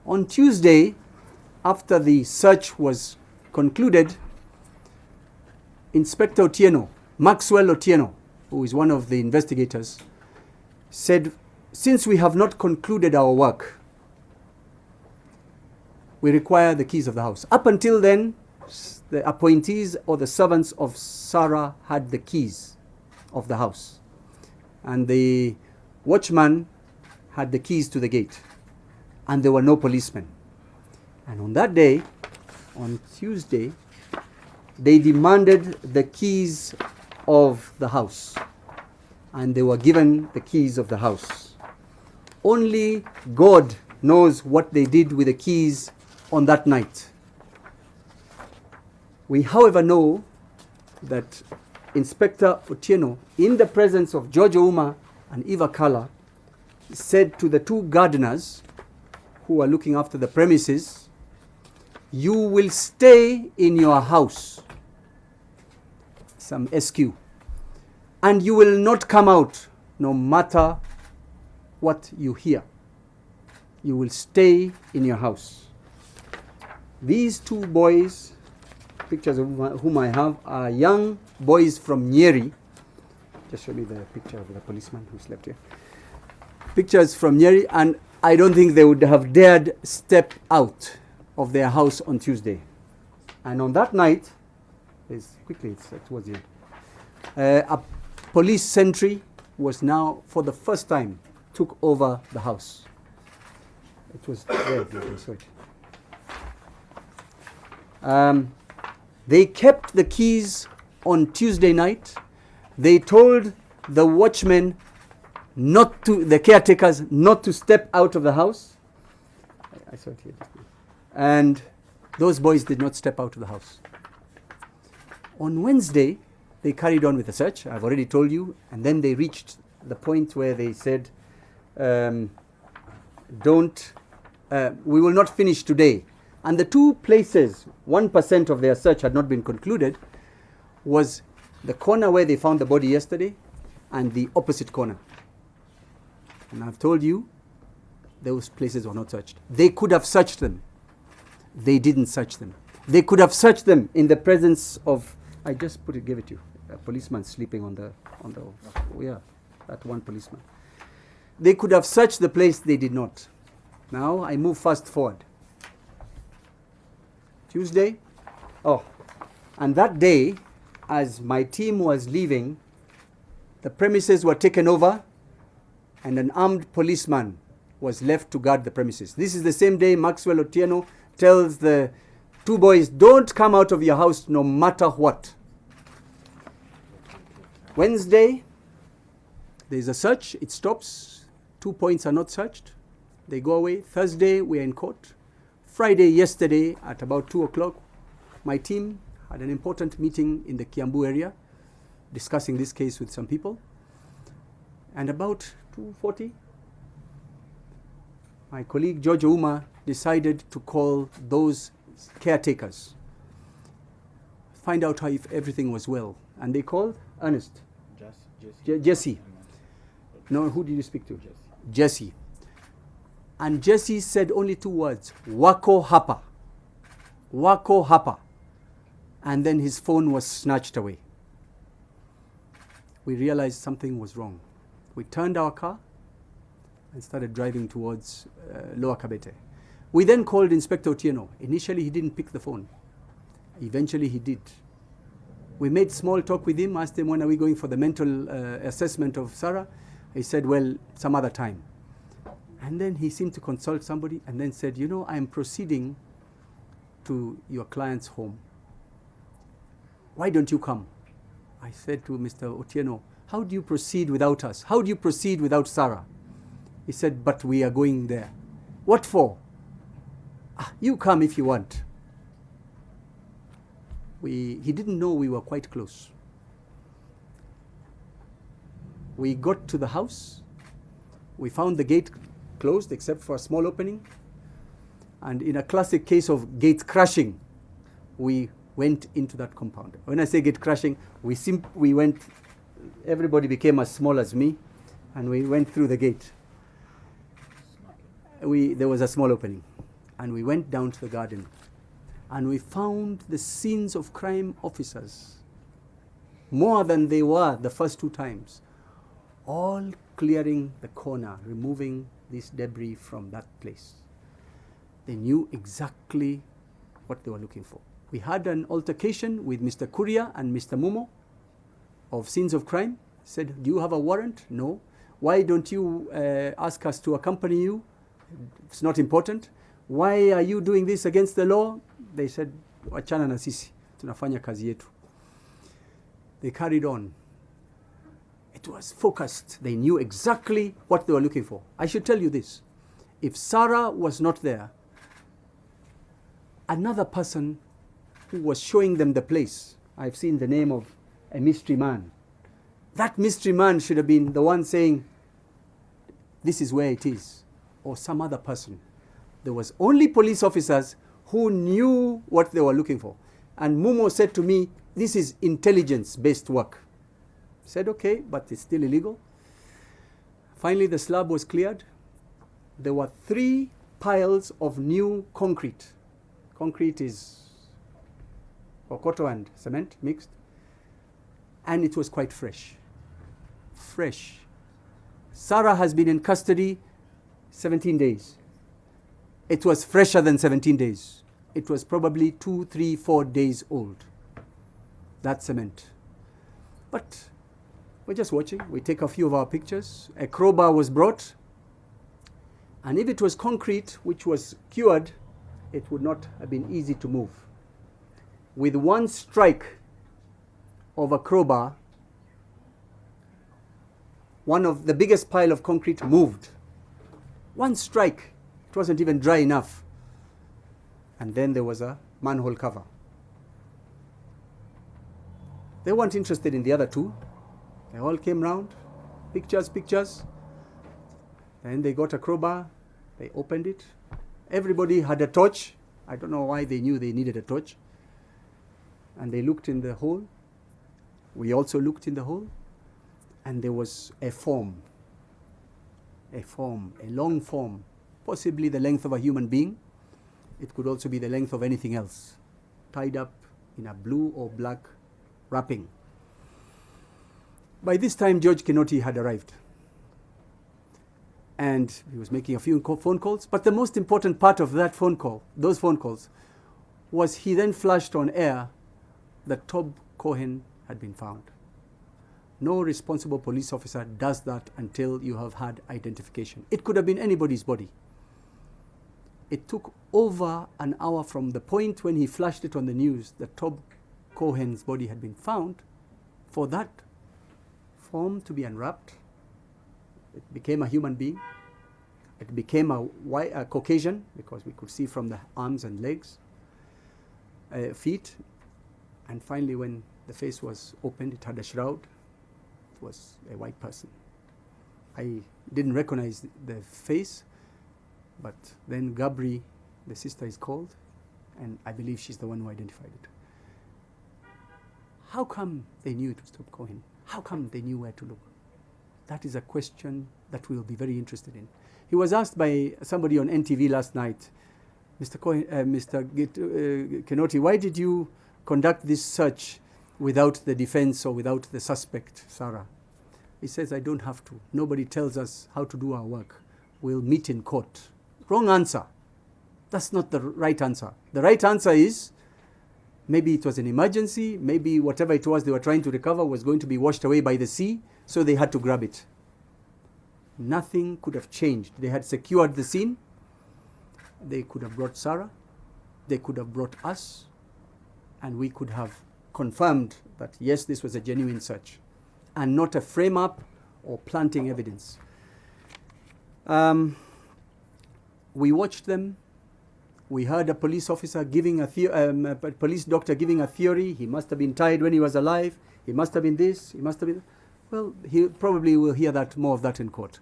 On Tuesday, after the search was concluded, Inspector Otieno, Maxwell Otieno, who is one of the investigators, said, since we have not concluded our work, we require the keys of the house. Up until then, the appointees or the servants of Sarah had the keys of the house. And the watchman had the keys to the gate. And there were no policemen. And on that day, on Tuesday, they demanded the keys of the house. And they were given the keys of the house. Only God knows what they did with the keys on that night. We, however, know that Inspector Otieno, in the presence of George Ouma and Eva Kala, said to the two gardeners who were looking after the premises, you will stay in your house, some SQ, and you will not come out no matter what you hear. You will stay in your house. These two boys, pictures of whom I have, are young boys from Nyeri. Just show me the picture of the policeman who slept here. Pictures from Nyeri, and I don't think they would have dared step out of their house on Tuesday. And on that night, it's towards the end, a police sentry was now, for the first time, took over the house. It was there, you saw it. They kept the keys on Tuesday night. They told the watchmen not to, the caretakers, not to step out of the house. I saw it here. And those boys did not step out of the house. On Wednesday, they carried on with the search. I've already told you. And then they reached the point where they said, we will not finish today. And the two places, 1% of their search had not been concluded, was the corner where they found the body yesterday and the opposite corner. And I've told you, those places were not searched. They could have searched them. They didn't search them. They could have searched them in the presence of, I just gave it to you, a policeman sleeping on the, that one policeman. They could have searched the place, they did not. Now I move fast forward. Tuesday, and that day, as my team was leaving, the premises were taken over and an armed policeman was left to guard the premises. This is the same day Maxwell Otieno tells the two boys, don't come out of your house no matter what. Wednesday, there's a search, it stops, 2 points are not searched, they go away. Thursday, we're in court. Friday, yesterday, at about 2 o'clock, my team had an important meeting in the Kiambu area, discussing this case with some people. And about 2:40, my colleague George Ouma decided to call those caretakers, find out how if everything was well. And they called Ernest. Jesse. No, who did you speak to? Jesse. And Jesse said only 2 words, Wako Hapa. Wako Hapa. And then his phone was snatched away. We realized something was wrong. We turned our car and started driving towards Lower Kabete. We then called Inspector Otieno. Initially, he didn't pick the phone. Eventually, he did. We made small talk with him, asked him, when are we going for the mental assessment of Sarah? He said, well, some other time. And then he seemed to consult somebody and then said, you know, I'm proceeding to your client's home. Why don't you come? I said to Mr. Otieno, how do you proceed without us? How do you proceed without Sarah? He said, but we are going there. What for? You come if you want. He didn't know we were quite close. We got to the house. We found the gate closed except for a small opening. And in a classic case of gate crashing, we went into that compound. When I say gate crashing, we went, everybody became as small as me, and we went through the gate. There was a small opening. and we went down to the garden, and we found the scenes of crime officers, more than they were the first 2 times, all clearing the corner, removing this debris from that place. They knew exactly what they were looking for. We had an altercation with Mr. Kuria and Mr. Mumo of scenes of crime. Said, do you have a warrant? No. Why don't you ask us to accompany you? It's not important. Why are you doing this against the law? They said, wachana na sisi, tunafanya kazi yetu. They carried on. It was focused. They knew exactly what they were looking for. I should tell you this. If Sarah was not there, another person who was showing them the place, I've seen the name of a mystery man. That mystery man should have been the one saying, this is where it is, or some other person. There was only police officers who knew what they were looking for. And Mumo said to me, this is intelligence-based work. I said, okay, but it's still illegal. Finally, the slab was cleared. There were 3 piles of new concrete. Concrete is kokoto and cement mixed. And it was quite fresh. Fresh. Sarah has been in custody 17 days. It was fresher than 17 days. It was probably 2, 3, 4 days old. That cement. But we're just watching. We take a few of our pictures. A crowbar was brought. And if it was concrete, which was cured, it would not have been easy to move. With one strike of a crowbar, one of the biggest pile of concrete moved. One strike. It wasn't even dry enough. And then there was a manhole cover. They weren't interested in the other 2. They all came round. Pictures, pictures. Then they got a crowbar. They opened it. Everybody had a torch. I don't know why they knew they needed a torch. And they looked in the hole. We also looked in the hole. And there was a form, a long form, possibly the length of a human being. It could also be the length of anything else, tied up in a blue or black wrapping. By this time, George Kinoti had arrived. And he was making a few phone calls. But the most important part of that phone call, those phone calls, was he then flashed on air that Tob Cohen had been found. No responsible police officer does that until you have had identification. It could have been anybody's body. It took over an hour from the point when he flashed it on the news that Tob Cohen's body had been found for that form to be unwrapped. It became a human being. It became a Caucasian, because we could see from the arms and legs, feet. And finally, when the face was opened, it had a shroud. It was a white person. I didn't recognize the face, but then Gabri, the sister, is called, and I believe she's the one who identified it. How come they knew it was Tob Cohen? How come they knew where to look? That is a question that we'll be very interested in. He was asked by somebody on NTV last night, Mr. Cohen, Kinoti, why did you conduct this search without the defense or without the suspect, Sarah? He says, I don't have to. Nobody tells us how to do our work. We'll meet in court. Wrong answer. That's not the right answer. The right answer is, maybe it was an emergency, maybe whatever it was they were trying to recover was going to be washed away by the sea, so they had to grab it. Nothing could have changed. They had secured the scene. They could have brought Sarah. They could have brought us. And we could have confirmed that, yes, this was a genuine search and not a frame-up or planting evidence. We watched them. We heard a police officer giving a police doctor giving a theory. He must have been tied when he was alive. He must have been this. He must have been... Well, he probably will hear that more of that in court.